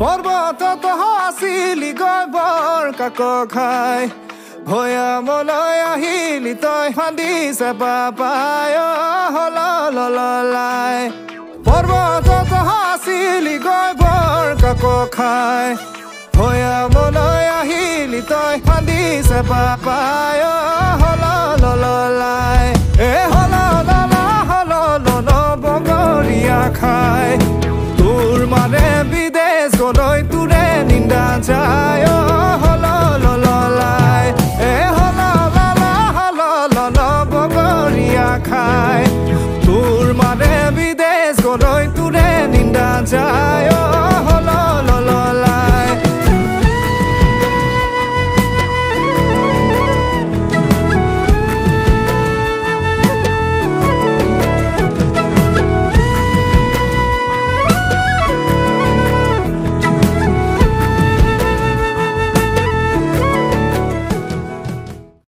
পৰ্বতত আছিলি গৈ বৰ কাক খাই ভৈয়ামলৈ আহিলি তই ফান্দি চেপা পায় হললাই পৰ্বতত আছিলি গৈ বৰ কাক খাই ভৈয়ামলৈ আহিলি তই ফান্দি চেপা পায় হললাই এ হললা হলল বগৰীয়া খাই